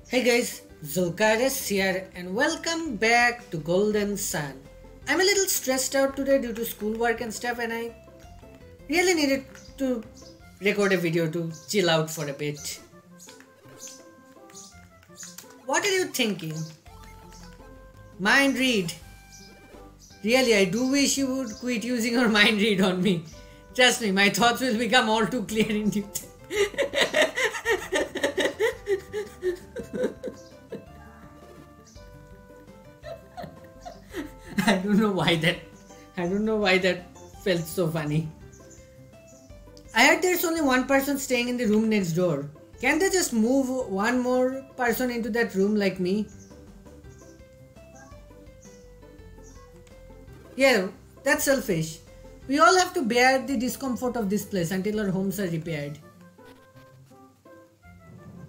Hey guys, Zulk here and welcome back to Golden Sun. I'm a little stressed out today due to schoolwork and stuff and I really needed to record a video to chill out for a bit. What are you thinking? Mind read. Really, I do wish you would quit using your mind read on me. Trust me, my thoughts will become all too clear in due time. I don't know why that felt so funny. I heard there's only one person staying in the room next door. Can't they just move one more person into that room like me? Yeah, that's selfish. We all have to bear the discomfort of this place until our homes are repaired.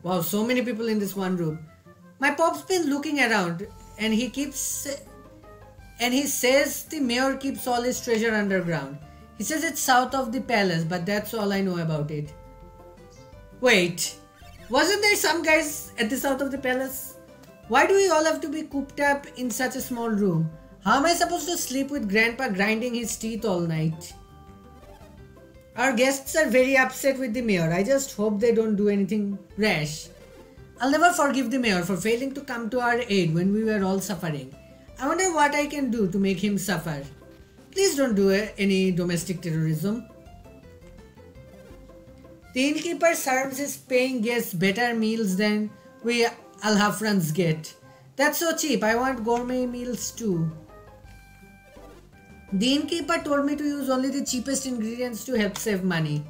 Wow, so many people in this one room. My pop's been looking around and he says the mayor keeps all his treasure underground. He says it's south of the palace, but that's all I know about it. Wait, wasn't there some guys at the south of the palace? Why do we all have to be cooped up in such a small room? How am I supposed to sleep with Grandpa grinding his teeth all night? Our guests are very upset with the mayor. I just hope they don't do anything rash. I'll never forgive the mayor for failing to come to our aid when we were all suffering. I wonder what I can do to make him suffer. Please don't do any domestic terrorism. The innkeeper serves his paying guests better meals than we Al-Hafrans get. That's so cheap. I want gourmet meals too. The innkeeper told me to use only the cheapest ingredients to help save money.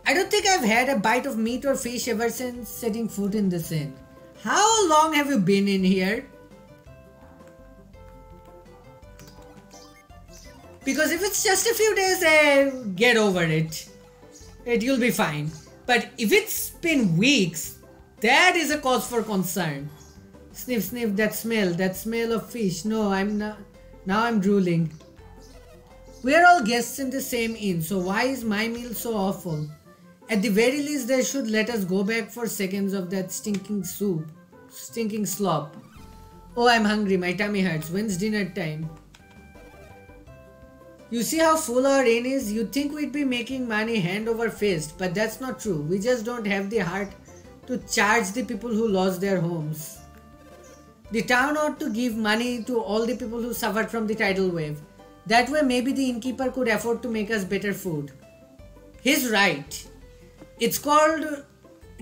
I don't think I've had a bite of meat or fish ever since setting foot in this inn. How long have you been in here? Because if it's just a few days, get over it. You'll be fine. But if it's been weeks, that is a cause for concern. Sniff, sniff, that smell of fish. No, I'm not. Now I'm drooling. We're all guests in the same inn, so why is my meal so awful? At the very least, they should let us go back for seconds of that stinking soup. Stinking slop. Oh, I'm hungry. My tummy hurts. When's dinner time? You see how full our inn is? You'd think we'd be making money hand over fist, but that's not true. We just don't have the heart to charge the people who lost their homes. The town ought to give money to all the people who suffered from the tidal wave. That way maybe the innkeeper could afford to make us better food. He's right. It's called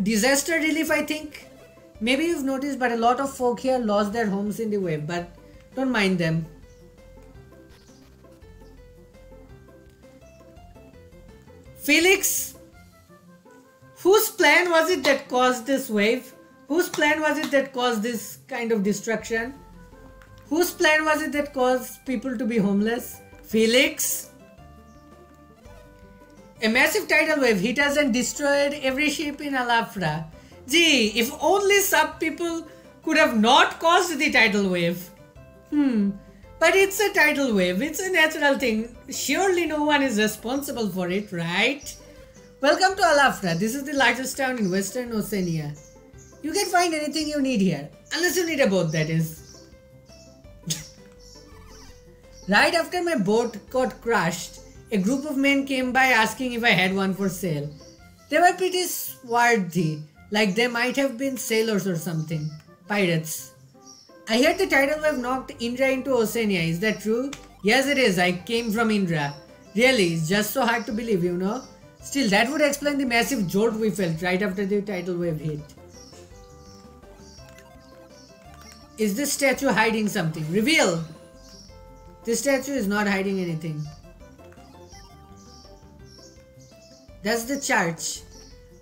disaster relief, I think. Maybe you've noticed, but a lot of folk here lost their homes in the wave, but don't mind them. Felix, whose plan was it that caused this wave? Whose plan was it that caused this kind of destruction? Whose plan was it that caused people to be homeless? Felix? A massive tidal wave hit us and destroyed every ship in Alafra. Gee, if only some people could have not caused the tidal wave. But it's a tidal wave. It's a natural thing. Surely no one is responsible for it, right? Welcome to Alafra. This is the largest town in Western Oceania. You can find anything you need here. Unless you need a boat, that is. Right after my boat got crushed, a group of men came by asking if I had one for sale. They were pretty swarthy, like they might have been sailors or something. Pirates. I heard the tidal wave knocked Indra into Oceania. Is that true? Yes, it is. I came from Indra. Really, it's just so hard to believe, you know. Still, that would explain the massive jolt we felt right after the tidal wave hit. Is this statue hiding something? Reveal! This statue is not hiding anything. That's the church.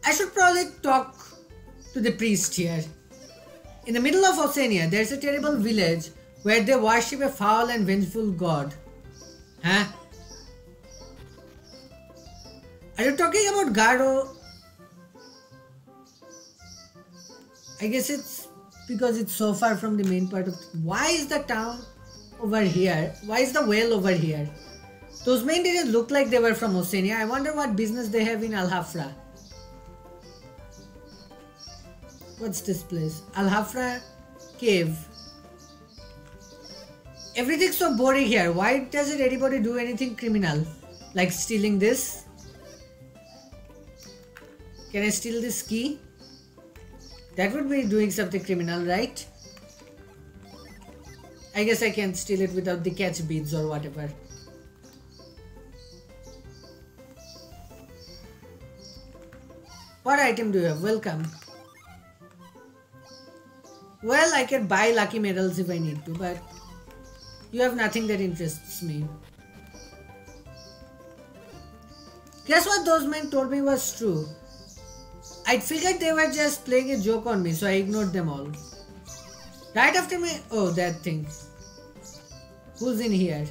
I should probably talk to the priest here. In the middle of Oceania, there's a terrible village where they worship a foul and vengeful god. Huh? Are you talking about Garo? I guess it's because it's so far from the main part of... Why is the town over here? Why is the well over here? Those men didn't look like they were from Oceania. I wonder what business they have in Al-Hafra. What's this place? Al-Hafra Cave. Everything's so boring here. Why doesn't anybody do anything criminal? Like stealing this? Can I steal this key? That would be doing something criminal, right? I guess I can steal it without the catch beads or whatever. What item do you have? Welcome. Well, I can buy lucky medals if I need to, but you have nothing that interests me. Guess what those men told me was true. I figured they were just playing a joke on me, so I ignored them all. Right after me... Oh, that thing. Who's in here?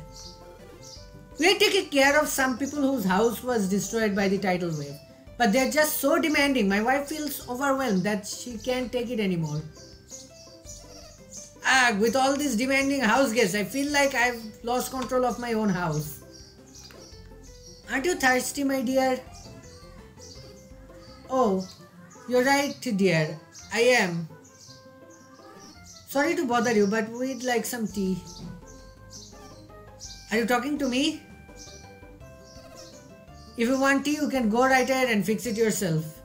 We're taking care of some people whose house was destroyed by the tidal wave. But they're just so demanding. My wife feels overwhelmed that she can't take it anymore. With all these demanding house guests, I feel like I've lost control of my own house. Aren't you thirsty, my dear? Oh, you're right, dear. I am. Sorry to bother you, but we'd like some tea. Are you talking to me? If you want tea, you can go right ahead and fix it yourself.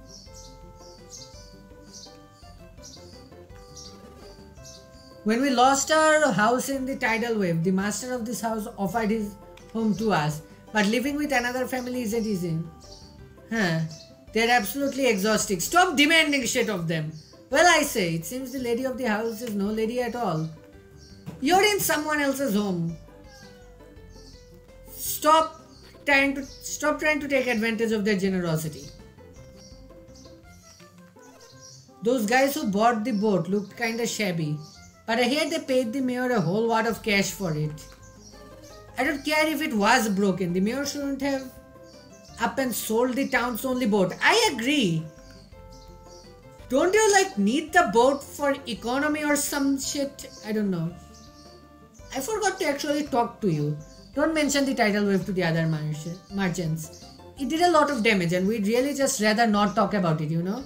When we lost our house in the tidal wave, the master of this house offered his home to us. But living with another family isn't easy. They're absolutely exhausting. Stop demanding shit of them. Well, I say, it seems the lady of the house is no lady at all. You're in someone else's home. Stop trying to take advantage of their generosity. Those guys who bought the boat looked kinda shabby. But I hear they paid the mayor a whole lot of cash for it. I don't care if it was broken. The mayor shouldn't have up and sold the town's only boat. I agree. Don't you need the boat for economy or some shit? I don't know. I forgot to actually talk to you. Don't mention the tidal wave to the other merchants. It did a lot of damage and we'd really just rather not talk about it, you know?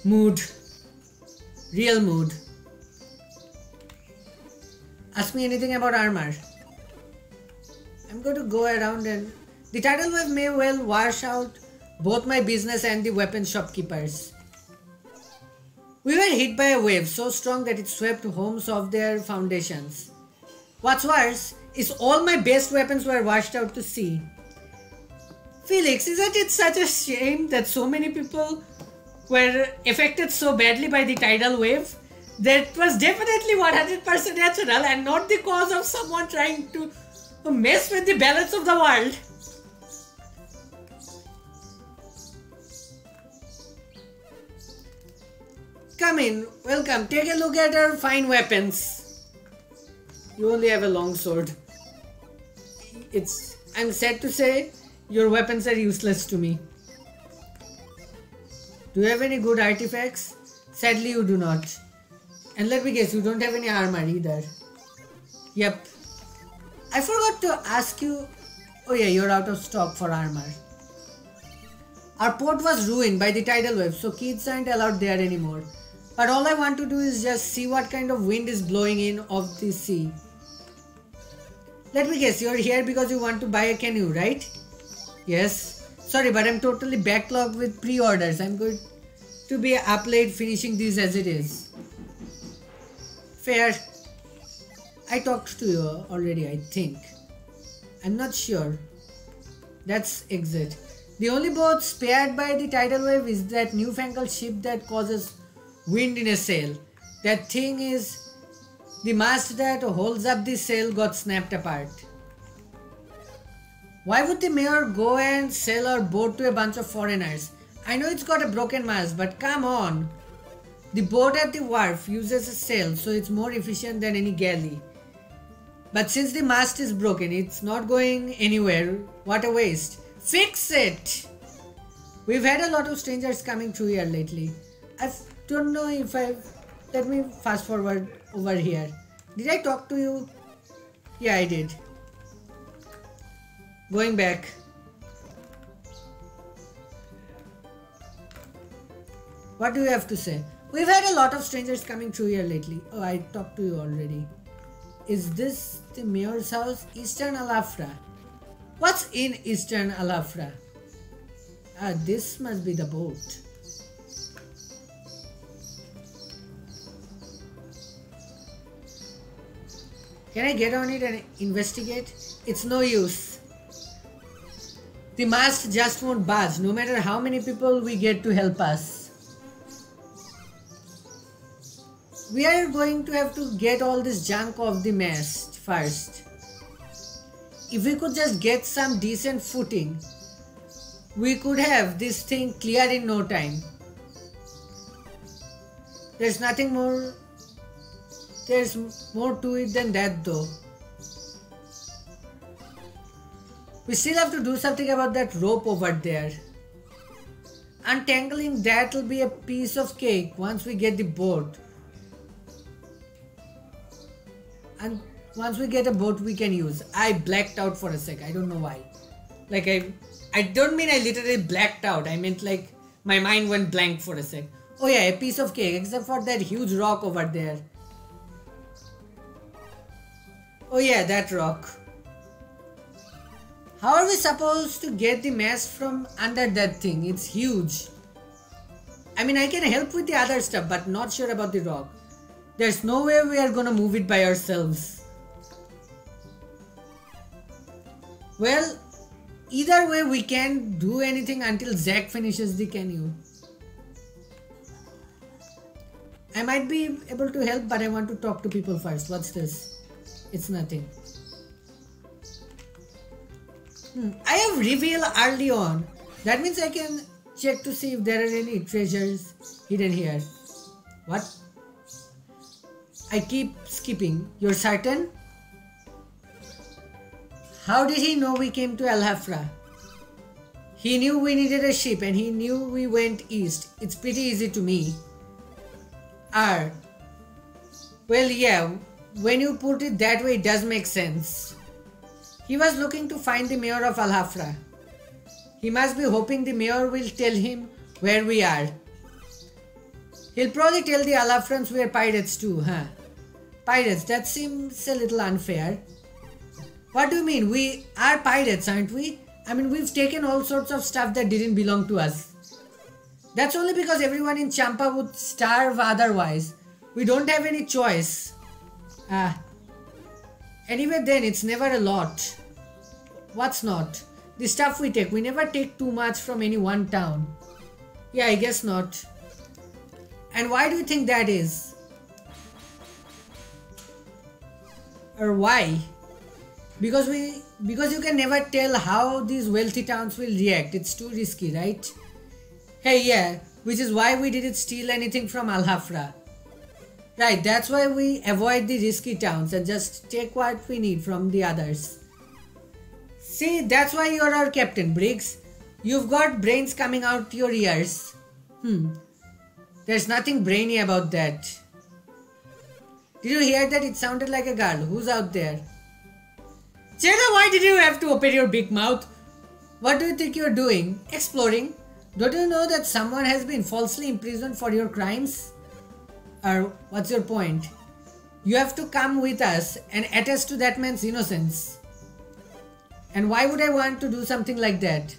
Mood. Real mood. Ask me anything about armor. I'm going to go around and... The tidal wave may well wash out both my business and the weapon shopkeepers. We were hit by a wave so strong that it swept homes off their foundations. What's worse is all my best weapons were washed out to sea. Felix, isn't it such a shame that so many people were affected so badly by the tidal wave? That was definitely 100% natural and not the cause of someone trying to mess with the balance of the world. Come in, welcome, take a look at our fine weapons. You only have a long sword. I'm sad to say, your weapons are useless to me. Do you have any good artifacts? Sadly, you do not. And let me guess, you don't have any armor either. Yep. I forgot to ask you... Oh yeah, you're out of stock for armor. Our port was ruined by the tidal wave, so kids aren't allowed there anymore. But all I want to do is just see what kind of wind is blowing in off the sea. Let me guess, you're here because you want to buy a canoe, right? Yes. Sorry, but I'm totally backlogged with pre-orders. I'm going to be up late finishing these as it is. Fair. I talked to you already, I think. I'm not sure. That's exit. The only boat spared by the tidal wave is that newfangled ship that causes wind in a sail. That thing is... The mast that holds up the sail got snapped apart. Why would the mayor go and sell our boat to a bunch of foreigners? I know it's got a broken mast, but come on. The boat at the wharf uses a sail, so it's more efficient than any galley. But since the mast is broken, it's not going anywhere. What a waste. Fix it! We've had a lot of strangers coming through here lately. I don't know if let me fast forward over here. Did I talk to you? Yeah, I did. Going back. What do you have to say? We've had a lot of strangers coming through here lately. Oh, I talked to you already. Is this the mayor's house? Eastern Alafra. What's in Eastern Alafra? Ah, this must be the boat. Can I get on it and investigate? It's no use. The mast just won't budge, no matter how many people we get to help us. We are going to have to get all this junk off the mast first. If we could just get some decent footing, we could have this thing clear in no time. There's nothing more. There's more to it than that though. We still have to do something about that rope over there. Untangling that will be a piece of cake once we get the boat. And once we get a boat we can use. I blacked out for a sec. I don't know why. Like I don't mean I literally blacked out. I meant like my mind went blank for a sec. Oh yeah, a piece of cake except for that huge rock over there. Oh yeah, that rock. How are we supposed to get the mast from under that thing? It's huge. I mean, I can help with the other stuff, but not sure about the rock. There's no way we are gonna move it by ourselves. Well, either way we can't do anything until Zack finishes the canoe. I might be able to help, but I want to talk to people first. What's this? It's nothing. I have reveal early on. That means I can check to see if there are any treasures hidden here. What? I keep skipping. You're certain? How did he know we came to Al Hafra? He knew we needed a ship and he knew we went east. It's pretty easy to me. Well, yeah, when you put it that way, it does make sense. He was looking to find the mayor of Al Hafra. He must be hoping the mayor will tell him where we are. He'll probably tell the Al Hafrans we are pirates too, huh? Pirates, that seems a little unfair. What do you mean? We are pirates, aren't we? I mean, we've taken all sorts of stuff that didn't belong to us. That's only because everyone in Champa would starve otherwise. We don't have any choice. Anyway then, it's never a lot. What's not? The stuff we take. We never take too much from any one town. Yeah, I guess not. And why do you think that is? Or why? Because you can never tell how these wealthy towns will react. It's too risky, right? Hey, yeah, which is why we didn't steal anything from Al Hafra. Right, that's why we avoid the risky towns and just take what we need from the others. See, that's why you're our captain, Briggs. You've got brains coming out your ears. There's nothing brainy about that. Did you hear that? It sounded like a girl. Who's out there? Jenna, why did you have to open your big mouth? What do you think you're doing? Exploring? Don't you know that someone has been falsely imprisoned for your crimes? Or what's your point? You have to come with us and attest to that man's innocence. And why would I want to do something like that?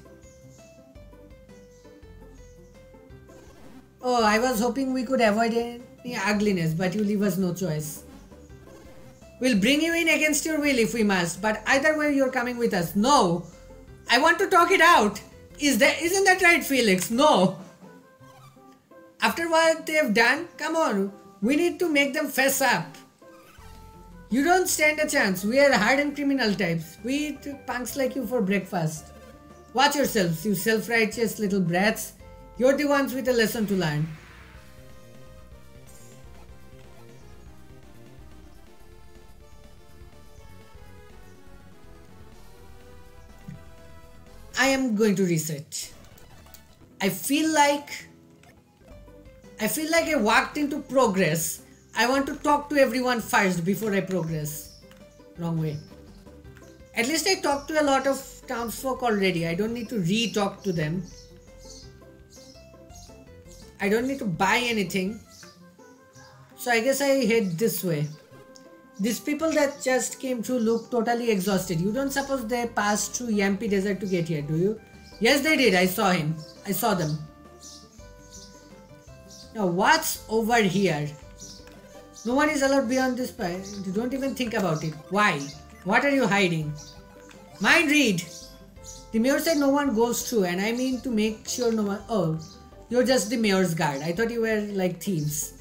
Oh, I was hoping we could avoid any ugliness, but you leave us no choice. We'll bring you in against your will if we must, but either way you're coming with us. No! I want to talk it out! Isn't that right, Felix? No! After what they've done, come on, we need to make them fess up. You don't stand a chance. We are hardened criminal types. We eat punks like you for breakfast. Watch yourselves, you self-righteous little brats. You're the ones with a lesson to learn. I am going to reset. I feel like I walked into progress. I want to talk to everyone first before I progress. Wrong way. At least I talked to a lot of townsfolk already. I don't need to re-talk to them. I don't need to buy anything. So I guess I head this way. These people that just came through look totally exhausted. You don't suppose they passed through Yampi Desert to get here, do you? Yes, they did. I saw him. I saw them. Now, what's over here? No one is allowed beyond this point. Don't even think about it. Why? What are you hiding? Mind read. The mayor said no one goes through, and I mean to make sure no one... Oh, you're just the mayor's guard. I thought you were like thieves.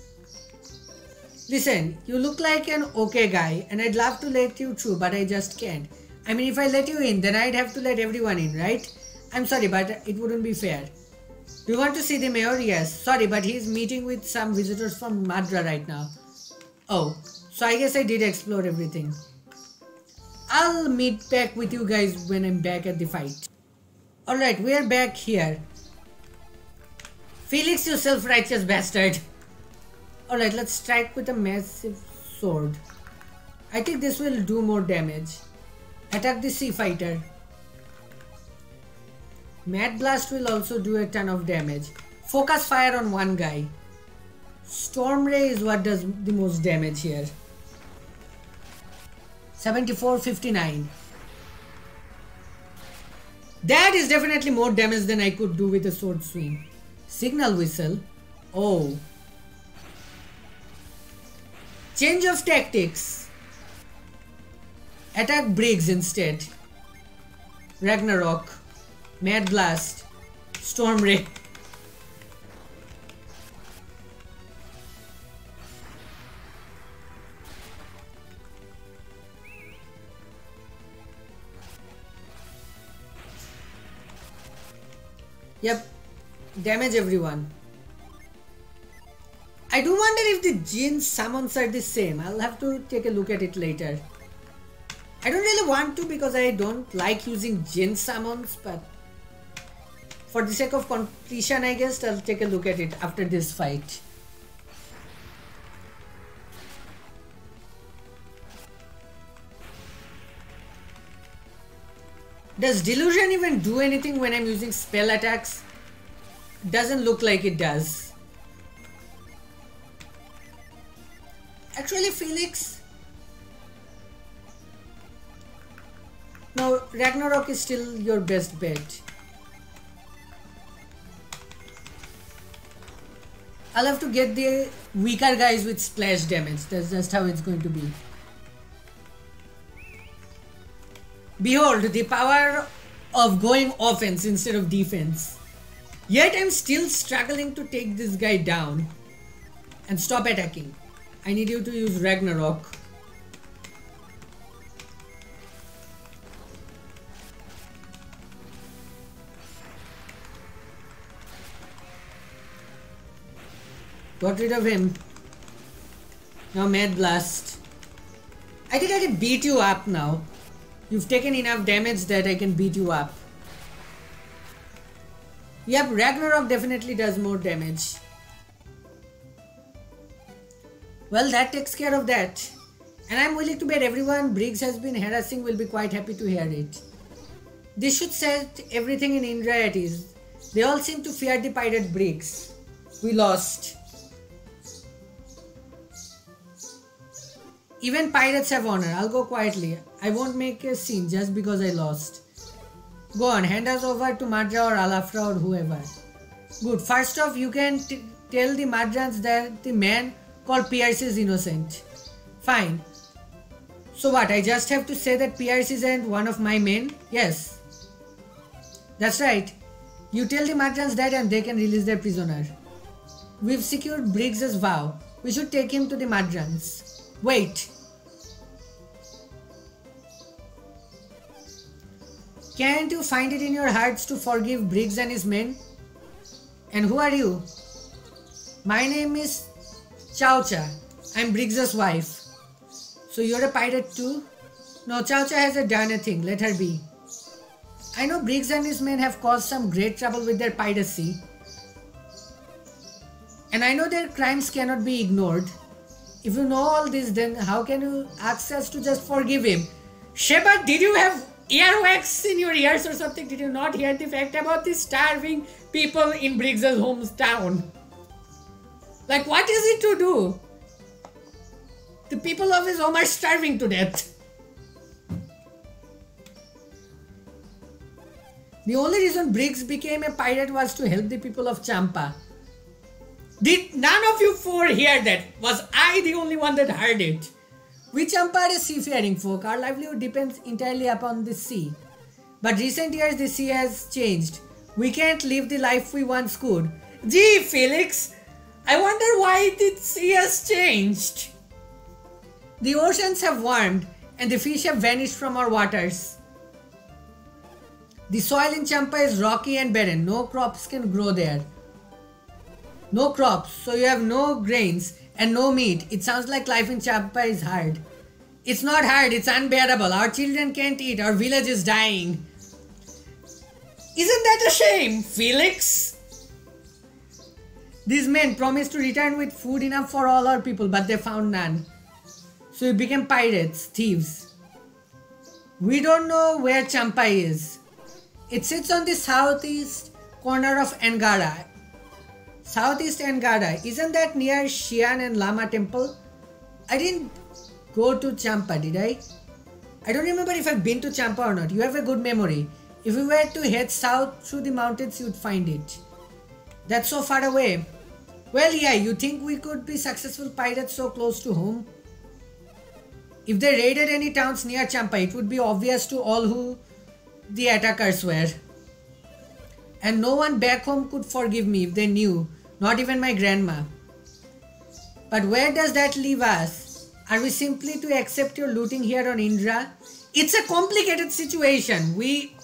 Listen, you look like an okay guy, and I'd love to let you through, but I just can't. I mean, if I let you in, then I'd have to let everyone in, right? I'm sorry, but it wouldn't be fair. Do you want to see the mayor? Yes. Sorry, but he's meeting with some visitors from Madra right now. Oh, so I guess I did explore everything. I'll meet back with you guys when I'm back at the fight. Alright, we're back here. Felix, you self-righteous bastard. Alright, let's strike with a massive sword. I think this will do more damage. Attack the sea fighter. Mad Blast will also do a ton of damage. Focus fire on one guy. Storm Ray is what does the most damage here. 74-59. That is definitely more damage than I could do with a sword swing. Signal whistle. Oh. Change of tactics. Attack Briggs instead. Ragnarok. Mad Blast. Storm Ray. Yep. Damage everyone. I do wonder if the Jinn summons are the same. I'll have to take a look at it later. I don't really want to because I don't like using Jinn summons, but for the sake of completion, I guess I'll take a look at it after this fight. Does Delusion even do anything when I'm using spell attacks? Doesn't look like it does. Actually, Felix... No, Ragnarok is still your best bet. I'll have to get the weaker guys with splash damage. That's just how it's going to be. Behold, the power of going offense instead of defense. Yet I'm still struggling to take this guy down. And stop attacking. I need you to use Ragnarok. Got rid of him. Now Mad Blast. I think I can beat you up now. You've taken enough damage that I can beat you up. Yep, Ragnarok definitely does more damage. Well, that takes care of that. And I'm willing to bet everyone Briggs has been harassing will be quite happy to hear it. This should set everything in Indra at ease. They all seem to fear the pirate Briggs. We lost. Even pirates have honor. I'll go quietly. I won't make a scene just because I lost. Go on, hand us over to Madra or Alafra or whoever. Good. First off, you can tell the Madrans that the man called Pierce is innocent. Fine. So what? I just have to say that Pierce isn't one of my men? Yes. That's right. You tell the Madrans that and they can release their prisoner. We've secured Briggs' vow. We should take him to the Madrans. Wait. Can't you find it in your hearts to forgive Briggs and his men? And who are you? My name is Chaucha. I'm Briggs' wife. So you're a pirate too? No, Chaucha hasn't done a thing. Let her be. I know Briggs and his men have caused some great trouble with their piracy. And I know their crimes cannot be ignored. If you know all this, then how can you ask us to just forgive him? Shepard, did you have earwax in your ears or something? Did you not hear the fact about the starving people in Briggs' hometown? Like, what is it to do? The people of his home are starving to death. The only reason Briggs became a pirate was to help the people of Champa. Did none of you four hear that? Was I the only one that heard it? We Champa are a seafaring folk. Our livelihood depends entirely upon the sea. But recent years the sea has changed. We can't live the life we once could. Gee, Felix, I wonder why the sea has changed. The oceans have warmed and the fish have vanished from our waters. The soil in Champa is rocky and barren. No crops can grow there. No crops, so you have no grains and no meat. It sounds like life in Champa is hard. It's not hard, it's unbearable. Our children can't eat, our village is dying. Isn't that a shame, Felix? These men promised to return with food enough for all our people, but they found none. So we became pirates, thieves. We don't know where Champa is. It sits on the southeast corner of Angara. Southeast Angara, isn't that near Xi'an and Lama temple? I didn't go to Champa, did I? I don't remember if I've been to Champa or not. You have a good memory. If we were to head south through the mountains, you'd find it. That's so far away. Well, yeah, you think we could be successful pirates so close to home? If they raided any towns near Champa, it would be obvious to all who the attackers were. And no one back home could forgive me if they knew, not even my grandma. But where does that leave us? Are we simply to accept your looting here on Indra? It's a complicated situation. We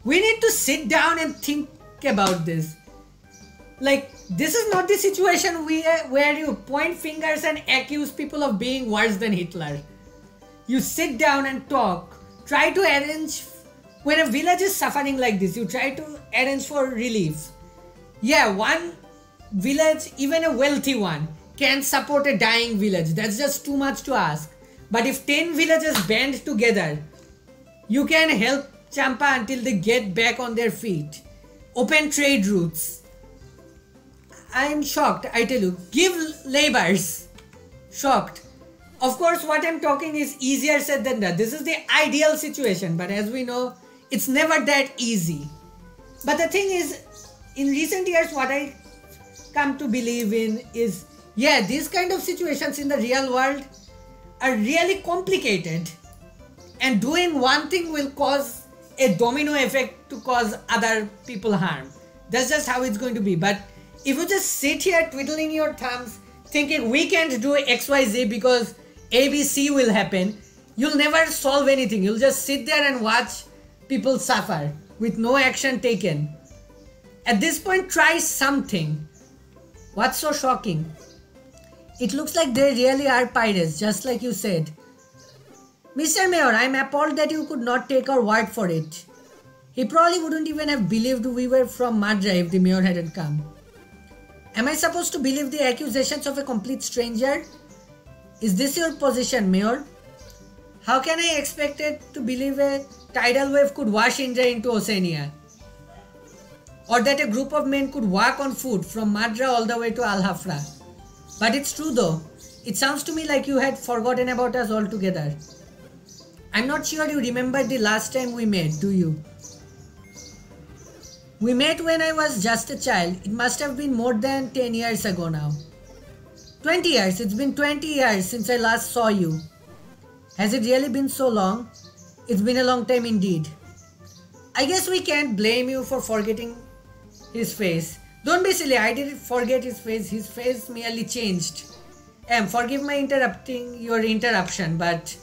need to sit down and think about this. Like, this is not the situation where you point fingers and accuse people of being worse than Hitler. You sit down and talk. Try to arrange. When a village is suffering like this, you try to arrange for relief. Yeah, one village, even a wealthy one, can support a dying village. That's just too much to ask. But if 10 villages band together, you can help Champa until they get back on their feet. Open trade routes. I'm shocked, I tell you. Give labors. Shocked. Of course, what I'm talking is easier said than done. This is the ideal situation, but as we know, it's never that easy. But the thing is, in recent years, what I come to believe in is, yeah, these kind of situations in the real world are really complicated. And doing one thing will cause a domino effect to cause other people harm. That's just how it's going to be. But if you just sit here twiddling your thumbs, thinking we can't do XYZ because ABC will happen, you'll never solve anything. You'll just sit there and watch people suffer with no action taken. At this point, try something. What's so shocking? It looks like they really are pirates, just like you said. Mr. Mayor, I'm appalled that you could not take our word for it. He probably wouldn't even have believed we were from Madra if the mayor hadn't come. Am I supposed to believe the accusations of a complete stranger? Is this your position, Mayor? How can I expect it to believe a tidal wave could wash Indra into Oceania? Or that a group of men could walk on foot from Madra all the way to Al Hafra? But it's true though. It sounds to me like you had forgotten about us altogether. I'm not sure you remember the last time we met, do you? We met when I was just a child. It must have been more than 10 years ago now. 20 years. It's been 20 years since I last saw you. Has it really been so long? It's been a long time indeed. I guess we can't blame you for forgetting his face. Don't be silly. I didn't forget his face. His face merely changed. Forgive my interrupting your interruption, but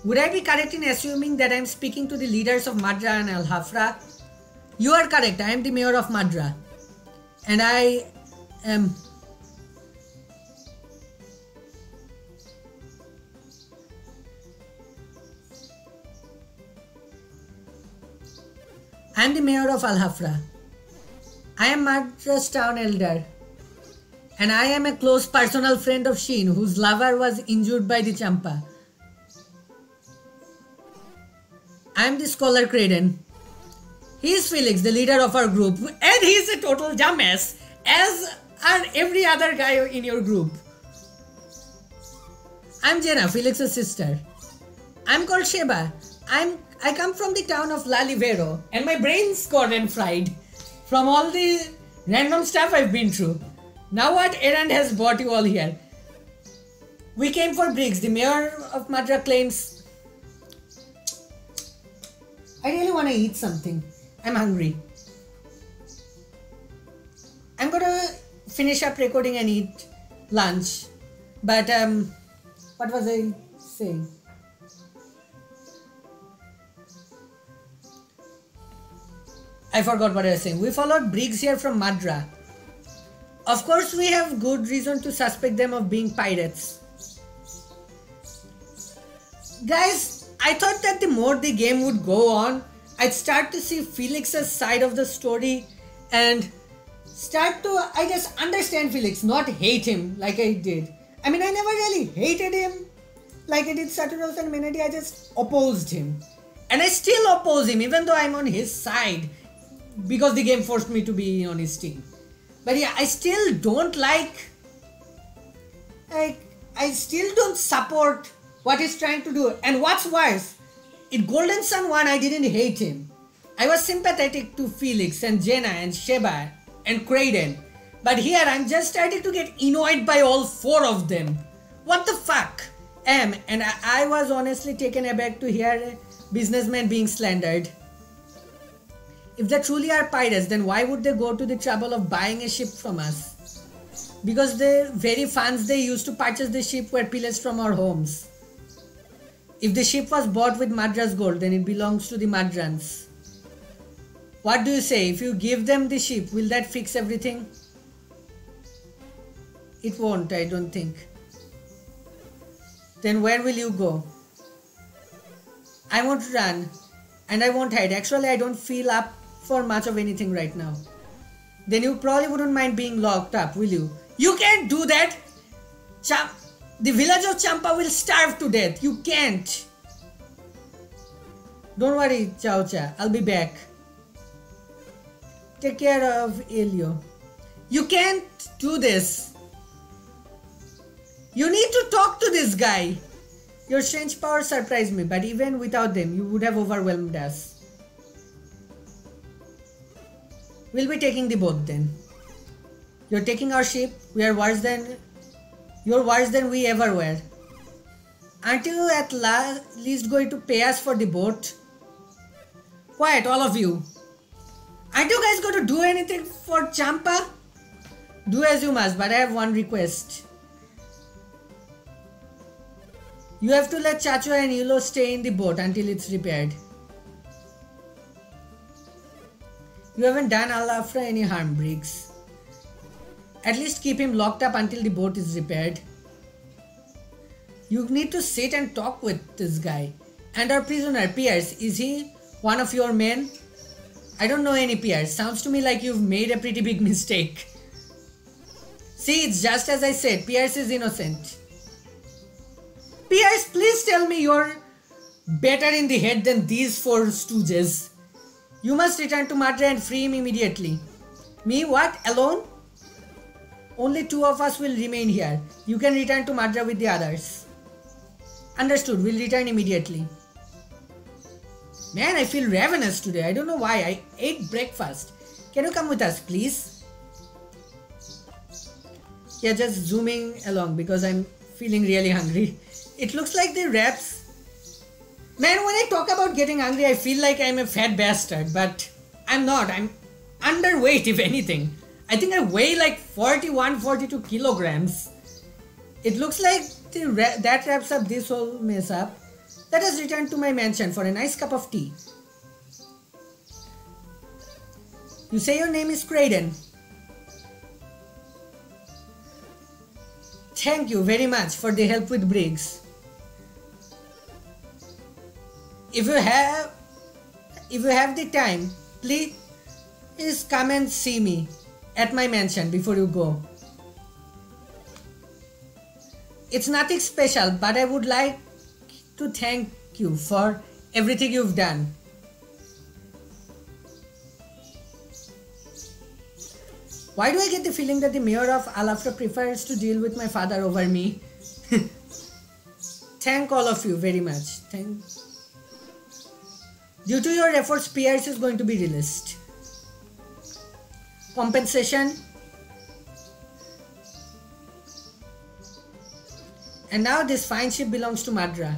would I be correct in assuming that I'm speaking to the leaders of Madra and Al Hafra? You are correct. I am the mayor of Madra. And I am... the mayor of Al Hafra. I am Madra's town elder. And I am a close personal friend of Sheen, whose lover was injured by the Champa. I am the scholar Craden. He is Felix, the leader of our group, and he is a total dumbass, as are every other guy in your group. I'm Jenna, Felix's sister. I'm called Sheba. I come from the town of Lalivero, and my brain's gotten fried from all the random stuff I've been through. Now what errand has brought you all here? We came for bricks. The mayor of Madra claims... I really want to eat something. I'm hungry. I'm gonna finish up recording and eat lunch. But, what was I saying? I forgot what I was saying. We followed Briggs here from Madra. Of course, we have good reason to suspect them of being pirates. Guys, I thought that the more the game would go on, I'd start to see Felix's side of the story and start to, I guess, understand Felix, not hate him like I did. I mean, I never really hated him like I did Saturos and Menady. I just opposed him. And I still oppose him even though I'm on his side because the game forced me to be on his team. But yeah, I still don't like I still don't support what he's trying to do. And what's worse, in Golden Sun 1, I didn't hate him. I was sympathetic to Felix and Jenna and Sheba and Kraden. But here, I'm just starting to get annoyed by all four of them. What the fuck? And I was honestly taken aback to hear businessmen being slandered. If they truly are pirates, then why would they go to the trouble of buying a ship from us? Because the very funds they used to purchase the ship were pillaged from our homes. If the ship was bought with Madras gold, then it belongs to the Madrans. What do you say? If you give them the ship, will that fix everything? It won't, I don't think. Then where will you go? I won't run and I won't hide. Actually, I don't feel up for much of anything right now. Then you probably wouldn't mind being locked up, will you? You can't do that! The village of Champa will starve to death. You can't. Don't worry, Chow Cha. I'll be back. Take care of Elio. You can't do this. You need to talk to this guy. Your strange powers surprised me, but even without them, you would have overwhelmed us. We'll be taking the boat then. You're taking our ship. You're worse than we ever were. Aren't you at least going to pay us for the boat? Quiet, all of you. Aren't you guys going to do anything for Champa? Do as you must, but I have one request. You have to let Chacho and Yulo stay in the boat until it's repaired. You haven't done Alafra any harm, Briggs. At least keep him locked up until the boat is repaired. You need to sit and talk with this guy. And our prisoner, Pierce, is he one of your men? I don't know any Pierce. Sounds to me like you've made a pretty big mistake. See, it's just as I said. Pierce is innocent. Pierce, please tell me you're better in the head than these four stooges. You must return to Madra and free him immediately. Me, what? Alone? Only two of us will remain here. You can return to Madra with the others. Understood, we'll return immediately. Man, I feel ravenous today. I don't know why. I ate breakfast. Can you come with us, please? Yeah, just zooming along because I'm feeling really hungry. It looks like the wraps. Man, when I talk about getting hungry, I feel like I'm a fat bastard, but I'm not. I'm underweight, if anything. I think I weigh like 41, 42 kilograms. It looks like that wraps up this whole mess up. Let us return to my mansion for a nice cup of tea. You say your name is Kraden. Thank you very much for the help with Briggs. If you have the time, please come and see me at my mansion before you go. It's nothing special, but I would like to thank you for everything you've done. Why do I get the feeling that the mayor of Alafra prefers to deal with my father over me? Thank all of you very much. Due to your efforts, Pierce is going to be released. Compensation. And now this fine ship belongs to Madra.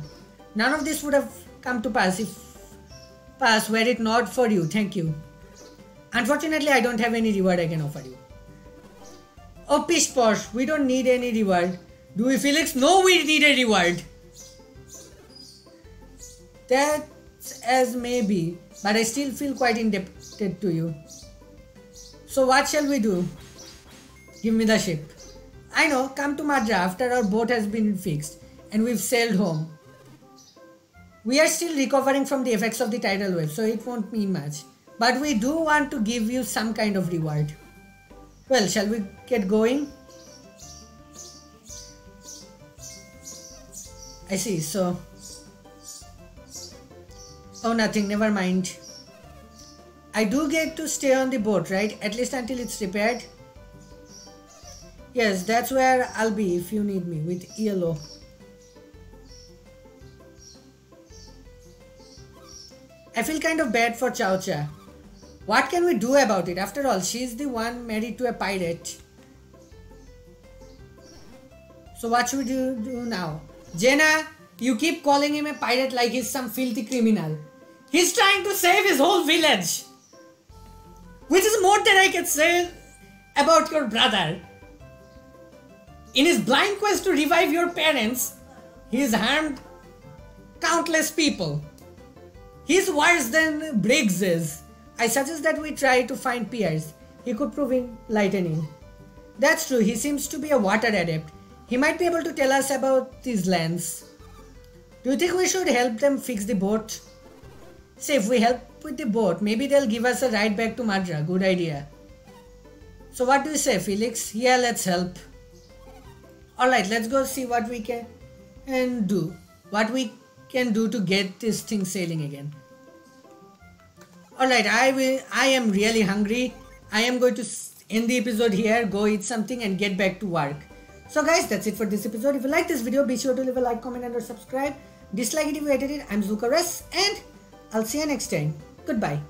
None of this would have come to pass were it not for you. Thank you. Unfortunately, I don't have any reward I can offer you. Oh, pish posh, we don't need any reward. Do we, Felix? No, we need a reward. That's as may be, but I still feel quite indebted to you. So what shall we do? Give me the ship. I know, come to Madra after our boat has been fixed and we've sailed home. We are still recovering from the effects of the tidal wave, so it won't mean much. But we do want to give you some kind of reward. Well, shall we get going? I see, so... Oh, nothing, never mind. I do get to stay on the boat, right? At least until it's repaired. Yes, that's where I'll be if you need me, with ELO. I feel kind of bad for Chow Cha. What can we do about it? After all, she's the one married to a pirate. So what should we do now? Jenna, you keep calling him a pirate like he's some filthy criminal. He's trying to save his whole village. Which is more than I can say about your brother. In his blind quest to revive your parents, he's harmed countless people. He's worse than Briggs is. I suggest that we try to find Pierce. He could prove enlightening. That's true, he seems to be a water adept. He might be able to tell us about these lands. Do you think we should help them fix the boat? Say, if we help with the boat, maybe they'll give us a ride back to Madra. Good idea. So what do you say, Felix? Yeah, let's help. Alright, let's go see what we can do. What we can do to get this thing sailing again. Alright, I am really hungry. I am going to end the episode here, go eat something and get back to work. So guys, that's it for this episode. If you like this video, be sure to leave a like, comment and or subscribe. Dislike it if you hated it. I'm Zulk, and I'll see you next time. Goodbye.